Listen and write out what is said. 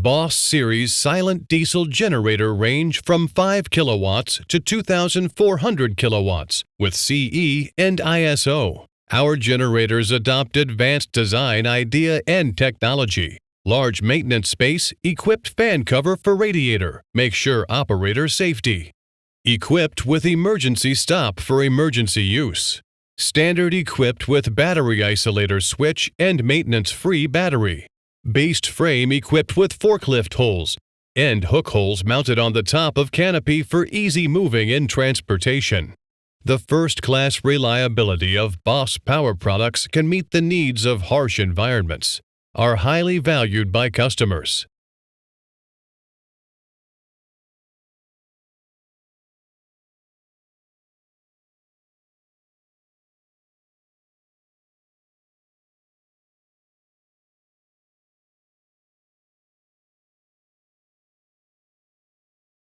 Boss Series silent diesel generator range from 5 kilowatts to 2,400 kilowatts with CE and ISO. Our generators adopt advanced design idea and technology. Large maintenance space, equipped fan cover for radiator, make sure operator safety. Equipped with emergency stop for emergency use. Standard equipped with battery isolator switch and maintenance-free battery. Based frame equipped with forklift holes and hook holes mounted on the top of canopy for easy moving in transportation. The first-class reliability of Boss Power products can meet the needs of harsh environments, are highly valued by customers.